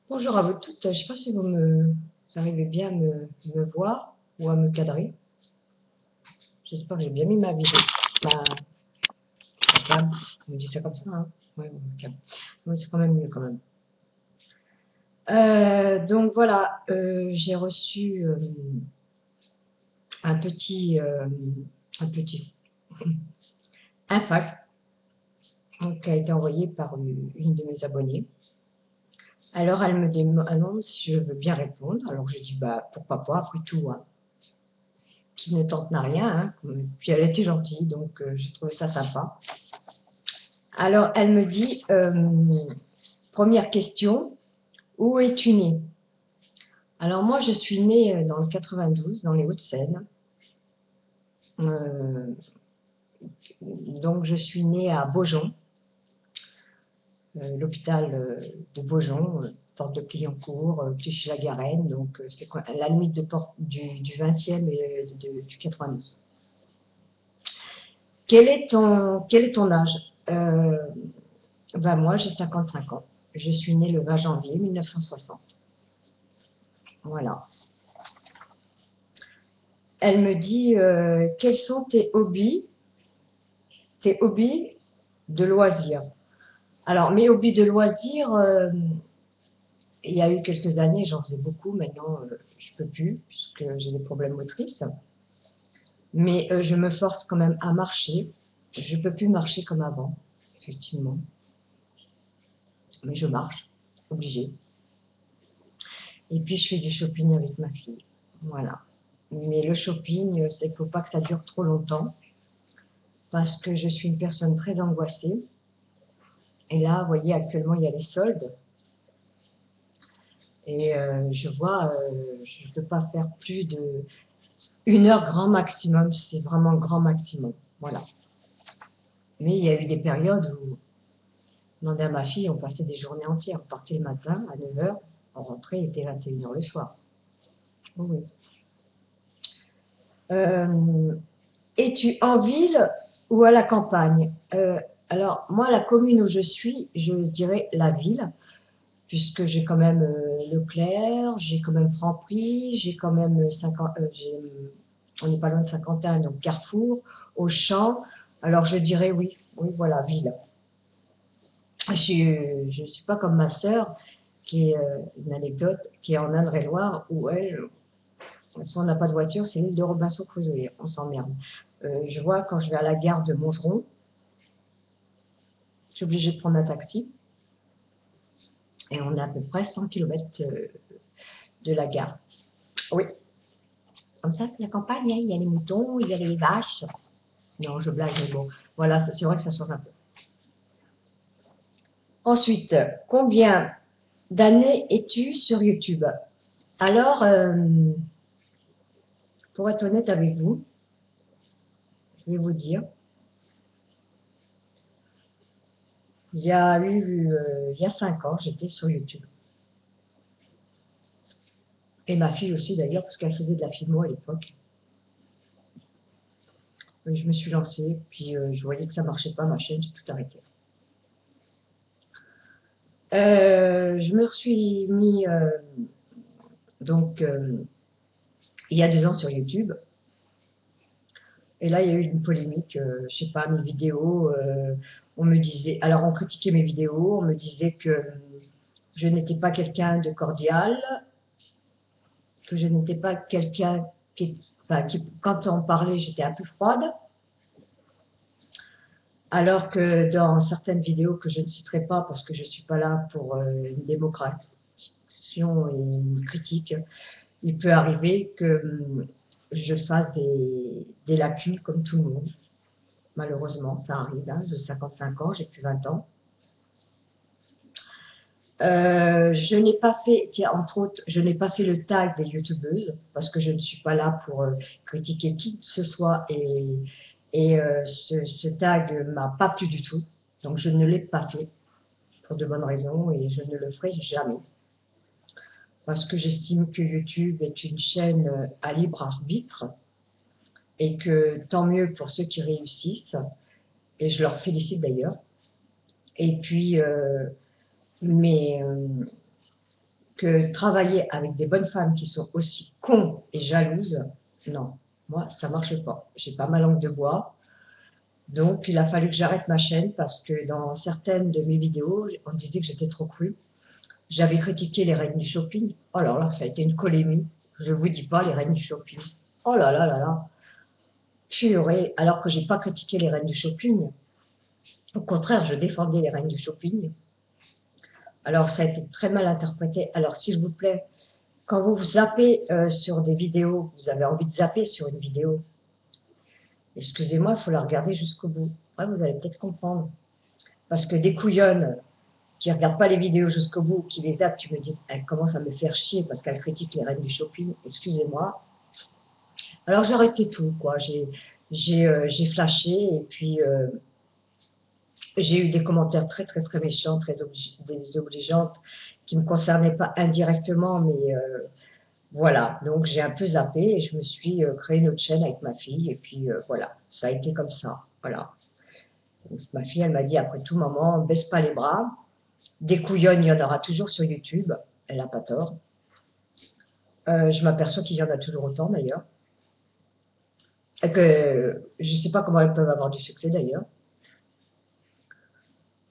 Bonjour à vous toutes. Je ne sais pas si vous arrivez bien à me voir ou à me cadrer. J'espère que j'ai bien mis ma cam. On me dit ça comme ça, hein? Ouais, ma cam. Ouais, c'est quand même mieux quand même. Donc voilà, j'ai reçu un petit, euh, un petit, un fax qui a été envoyé par une de mes abonnées. Alors elle me demande si je veux bien répondre. Alors j'ai dit bah pourquoi pas, après tout, hein, qui ne tente n'a rien, hein. Puis elle était gentille, donc j'ai trouvé ça sympa. Alors, elle me dit, première question, où es-tu née? Alors, moi, je suis née dans le 92, dans les Hauts-de-Seine. Euh, donc, je suis née à Beaujon, l'hôpital de Beaujon, porte de Clignancourt, Clichy-la-Garenne. Donc, c'est à la limite de porte du 20e et du 92. Quel est ton âge? Ben moi, j'ai 55 ans. Je suis née le 20 janvier 1960. Voilà. Elle me dit quels sont tes hobbies de loisirs. Alors mes hobbies de loisirs, il y a eu quelques années, j'en faisais beaucoup. Maintenant, je peux plus puisque j'ai des problèmes motrices. Mais je me force quand même à marcher. Je peux plus marcher comme avant, effectivement. Mais je marche, obligée. Et puis je fais du shopping avec ma fille. Voilà. Mais le shopping, c'est qu'il faut pas que ça dure trop longtemps parce que je suis une personne très angoissée. Et là, vous voyez, actuellement, il y a les soldes. Et je vois, je ne peux pas faire plus de 1 heure grand maximum. C'est vraiment grand maximum. Voilà. Mais il y a eu des périodes où, demandait à ma fille, on passait des journées entières. On partait le matin à 9 heures, on rentrait, il était 21 heures le soir. Oui, oui. Es-tu en ville ou à la campagne? Alors, moi, la commune où je suis, je dirais la ville, puisque j'ai quand même Leclerc, j'ai quand même Franprix, j'ai quand même 50, on n'est pas loin de Saint-Quentin, donc Carrefour, Auchan. Alors je dirais oui, oui, voilà, ville. Je ne suis pas comme ma sœur, qui est une anecdote, qui est en Indre-et-Loire, où elle, si on n'a pas de voiture, c'est l'île de Robinson Crusoe, on s'emmerde. Je vois quand je vais à la gare de Montgeron, je suis obligée de prendre un taxi, et on est à peu près 100 km de la gare. Oui, comme ça, c'est la campagne, hein. Il y a les moutons, il y a les vaches. Non, je blague, mais bon, voilà, c'est vrai que ça change un peu. Ensuite, combien d'années es-tu sur YouTube? Alors, pour être honnête avec vous, je vais vous dire, il y a 5 ans, j'étais sur YouTube. Et ma fille aussi d'ailleurs, parce qu'elle faisait de la filmo à l'époque. Je me suis lancée, puis je voyais que ça marchait pas, ma chaîne, j'ai tout arrêté. Je me suis mis, donc, il y a 2 ans sur YouTube. Et là, il y a eu une polémique, je sais pas, mes vidéos, on me disait, alors on critiquait mes vidéos, on me disait que je n'étais pas quelqu'un de cordial, que je n'étais pas quelqu'un enfin, quand on parlait, j'étais un peu froide, alors que dans certaines vidéos que je ne citerai pas parce que je ne suis pas là pour une démocratie et une critique, il peut arriver que je fasse des lacunes comme tout le monde. Malheureusement, ça arrive, hein, de 55 ans, j'ai plus 20 ans. Je n'ai pas fait, tiens, entre autres, je n'ai pas fait le tag des youtubeuses parce que je ne suis pas là pour critiquer qui que ce soit et ce tag m'a pas plu du tout. Donc je ne l'ai pas fait pour de bonnes raisons et je ne le ferai jamais parce que j'estime que YouTube est une chaîne à libre arbitre et que tant mieux pour ceux qui réussissent et je leur félicite d'ailleurs. Et puis, mais que travailler avec des bonnes femmes qui sont aussi cons et jalouses, non, moi, ça marche pas. J'ai pas ma langue de bois. Donc, il a fallu que j'arrête ma chaîne parce que dans certaines de mes vidéos, on disait que j'étais trop crue. J'avais critiqué les reines du shopping. Oh là là, ça a été une colémie. Je vous dis pas, les reines du shopping. Oh là là là là. Purée, alors que j'ai pas critiqué les reines du shopping. Au contraire, je défendais les reines du shopping. Alors, ça a été très mal interprété. Alors, s'il vous plaît, quand vous zappez sur des vidéos, vous avez envie de zapper sur une vidéo, excusez-moi, il faut la regarder jusqu'au bout. Ouais, vous allez peut-être comprendre. Parce que des couillonnes qui ne regardent pas les vidéos jusqu'au bout, qui les zappent, qui me disent, elle commence à me faire chier parce qu'elle critique les reines du shopping, excusez-moi. Alors, j'ai arrêté tout, quoi. J'ai flashé et puis j'ai eu des commentaires très, très, très méchants, très désobligeantes, qui ne me concernaient pas indirectement, mais voilà, donc j'ai un peu zappé et je me suis créé une autre chaîne avec ma fille et puis voilà, ça a été comme ça, voilà. Donc, ma fille, elle m'a dit après tout, maman, baisse pas les bras, des couillonnes, il y en aura toujours sur YouTube, elle n'a pas tort. Je m'aperçois qu'il y en a toujours autant d'ailleurs. Et que je ne sais pas comment elles peuvent avoir du succès d'ailleurs.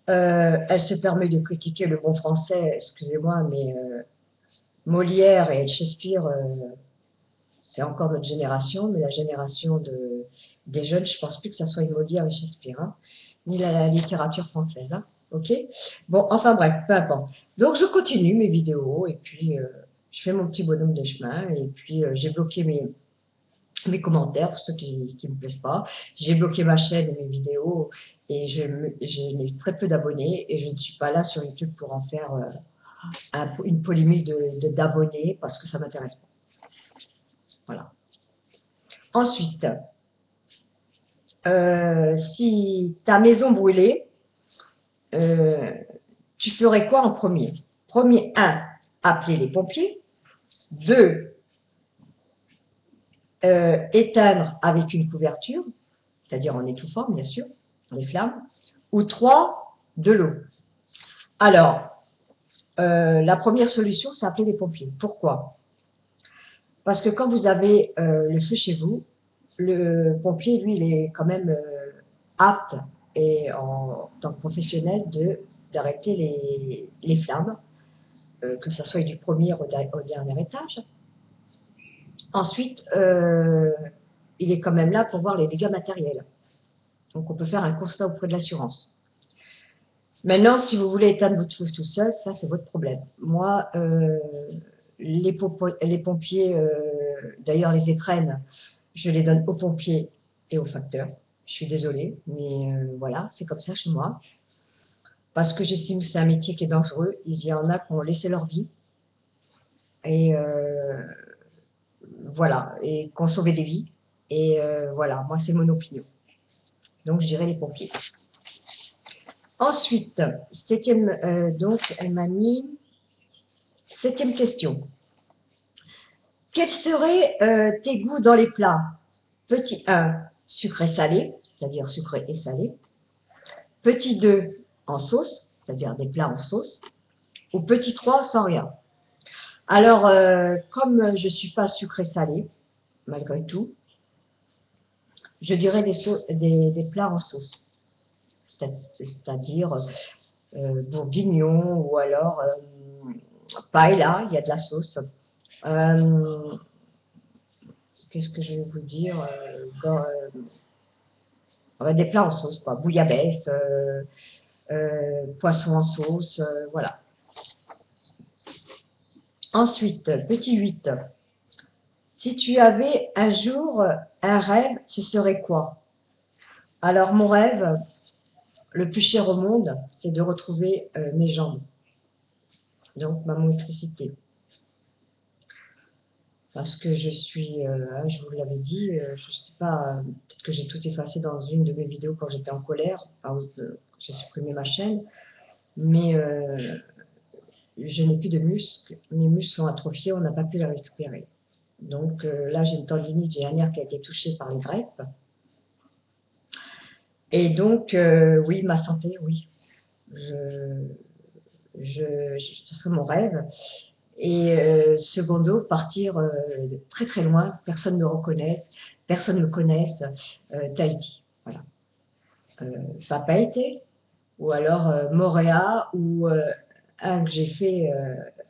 Elle se permet de critiquer le bon français, excusez-moi, mais Molière et Shakespeare, c'est encore notre génération, mais la génération des jeunes, je pense plus que ça soit Molière et Shakespeare, hein, ni la littérature française. Hein, ok. Bon, enfin bref, peu importe. Donc je continue mes vidéos et puis je fais mon petit bonhomme de chemin et puis j'ai bloqué mes commentaires pour ceux qui ne me plaisent pas. J'ai bloqué ma chaîne et mes vidéos et j'ai très peu d'abonnés et je ne suis pas là sur YouTube pour en faire une polémique d'abonnés parce que ça m'intéresse pas. Voilà. Ensuite, si ta maison brûlait, euh, tu ferais quoi en premier? Premier, 1, appeler les pompiers. 2, éteindre avec une couverture, c'est-à-dire en étouffant, bien sûr, les flammes. Ou 3, de l'eau. Alors, la première solution, c'est appeler les pompiers. Pourquoi? Parce que quand vous avez le feu chez vous, le pompier, lui, il est quand même apte et en tant que professionnel d'arrêter les flammes, que ce soit du premier au dernier étage. Ensuite, il est quand même là pour voir les dégâts matériels. Donc, on peut faire un constat auprès de l'assurance. Maintenant, si vous voulez éteindre votre feu tout seul, ça, c'est votre problème. Moi, les pompiers, d'ailleurs, les étrennes, je les donne aux pompiers et aux facteurs. Je suis désolée, mais voilà, c'est comme ça chez moi. Parce que j'estime que c'est un métier qui est dangereux. Il y en a qui ont laissé leur vie. Et voilà, et qui ont sauvé des vies. Et voilà, moi, c'est mon opinion. Donc, je dirais les pompiers. Ensuite, donc, elle m'a mis 7e question. Quels seraient tes goûts dans les plats? Petit 1, sucré-salé, c'est-à-dire sucré et salé. Petit 2, en sauce, c'est-à-dire des plats en sauce. Ou petit 3, sans rien. Alors, comme je ne suis pas sucré-salé, malgré tout, je dirais des plats en sauce. C'est-à-dire bourguignon ou alors paella, il y a de la sauce. Qu'est-ce que je vais vous dire des plats en sauce, quoi. Bouillabaisse, poisson en sauce, voilà. Ensuite, petit 8. Si tu avais un jour un rêve, ce serait quoi? Alors, mon rêve, le plus cher au monde, c'est de retrouver mes jambes. Donc, ma motricité. Parce que je suis, je vous l'avais dit, je ne sais pas, peut-être que j'ai tout effacé dans une de mes vidéos quand j'étais en colère, j'ai supprimé ma chaîne, mais je n'ai plus de muscles, mes muscles sont atrophiés, on n'a pas pu les récupérer. Donc là, j'ai une tendinite, j'ai un nerf qui a été touché par les greffes. Et donc, oui, ma santé, oui. Ce serait mon rêve. Et secondo, partir très très loin, personne ne me reconnaisse, personne ne me connaisse, Tahiti. Voilà. Papeete, ou alors Moréa, ou un que j'ai fait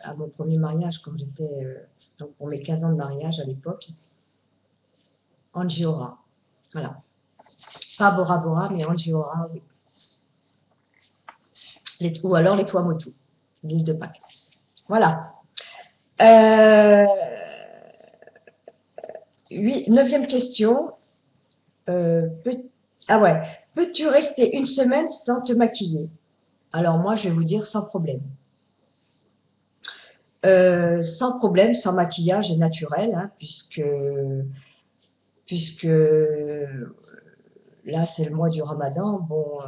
à mon premier mariage, quand j'étais, donc pour mes 15 ans de mariage à l'époque, Angiora. Voilà. Pas Bora Bora, mais Angiora, oui. Ou alors les Tuamotu, l'île de Pâques. Voilà. Euh, Neuvième question. Peut, ah ouais. Peux-tu rester une semaine sans te maquiller? Alors moi, je vais vous dire sans problème. Sans problème, sans maquillage et naturel, hein, puisque là, c'est le mois du Ramadan. Bon,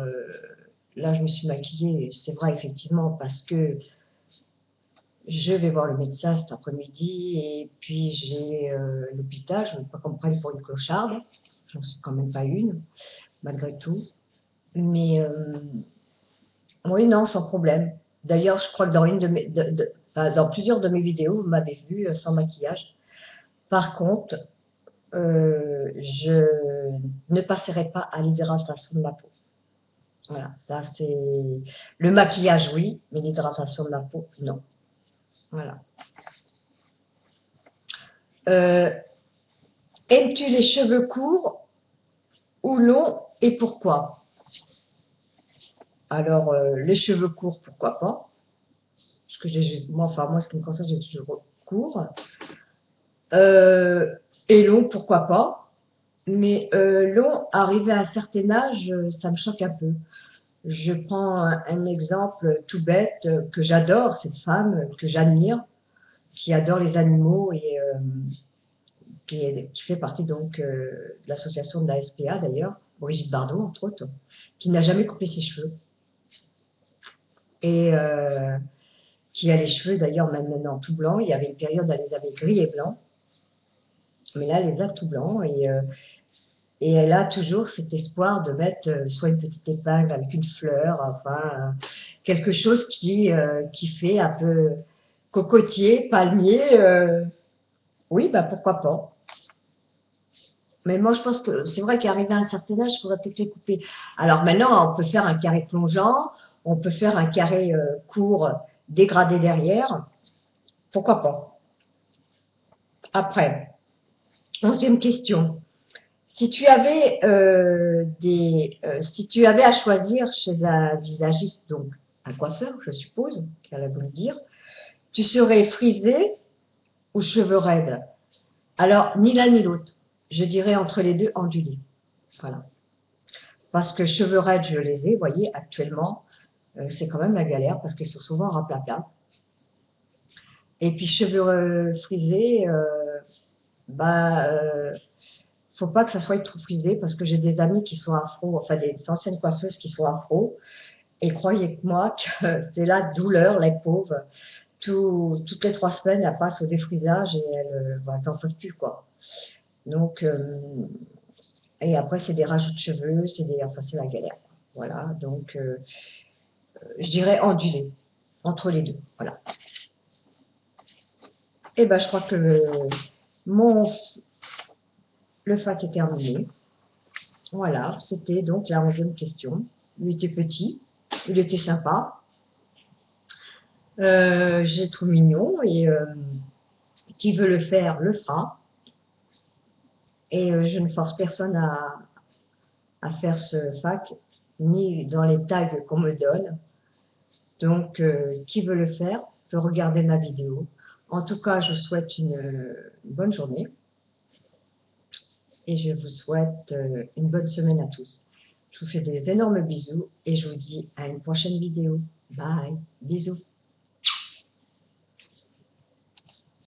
là, je me suis maquillée, c'est vrai, effectivement, parce que je vais voir le médecin cet après-midi et puis j'ai l'hôpital. Je ne veux pas qu'on me prenne pour une clocharde. J'en suis quand même pas une, malgré tout. Mais oui, non, sans problème. D'ailleurs, je crois que dans une de mes, enfin, dans plusieurs de mes vidéos, vous m'avez vu sans maquillage. Par contre, je ne passerai pas à l'hydratation de ma peau. Voilà, ça c'est le maquillage, oui, mais l'hydratation de la peau, non. Voilà. Euh, Aimes-tu les cheveux courts ou longs et pourquoi? Alors, les cheveux courts, pourquoi pas? Parce que moi, ce qui me concerne, j'ai toujours court. Euh, et long, pourquoi pas? Mais long, arrivé à un certain âge, ça me choque un peu. Je prends un exemple tout bête que j'adore, cette femme que j'admire, qui adore les animaux et qui fait partie donc de l'association de la SPA d'ailleurs, Brigitte Bardot entre autres, qui n'a jamais coupé ses cheveux et qui a les cheveux d'ailleurs même maintenant tout blancs. Il y avait une période elle les avait gris et blancs, mais là elle les a tout blancs et elle a toujours cet espoir de mettre soit une petite épingle avec une fleur, enfin quelque chose qui fait un peu cocotier, palmier. Oui, bah pourquoi pas. Mais moi, je pense que c'est vrai qu'arrivé à un certain âge, il faudrait peut-être les couper. Alors maintenant, on peut faire un carré plongeant, on peut faire un carré court dégradé derrière. Pourquoi pas? Après, 11e question. Si tu avais à choisir chez un visagiste, donc un coiffeur, je suppose, qu'elle a voulu dire, tu serais frisé ou cheveux raides? Alors, ni l'un ni l'autre. Je dirais entre les deux, ondulé. Voilà. Parce que cheveux raides, je les ai, vous voyez, actuellement, c'est quand même la galère parce qu'ils sont souvent raplapla. Et puis cheveux frisés, bah, faut pas que ça soit trop frisé parce que j'ai des amis qui sont afro, enfin des anciennes coiffeuses qui sont afro. Et croyez-moi que c'est la douleur, les pauvres. Toutes les 3 semaines, elles passent au défrisage et elles s'en peuvent plus, quoi. Donc, et après, c'est des rajouts de cheveux, enfin, c'est la galère. Voilà, donc je dirais ondulé, entre les deux. Voilà. Et ben, je crois que mon le fac est terminé. Voilà, c'était donc la 11e question. Il était petit, il était sympa, j'ai trouvé mignon et qui veut le faire, le fera. Et je ne force personne à faire ce fac, ni dans les tags qu'on me donne. Donc, qui veut le faire peut regarder ma vidéo. En tout cas, je vous souhaite une bonne journée et je vous souhaite une bonne semaine à tous. Je vous fais des énormes bisous et je vous dis à une prochaine vidéo. Bye, bisous.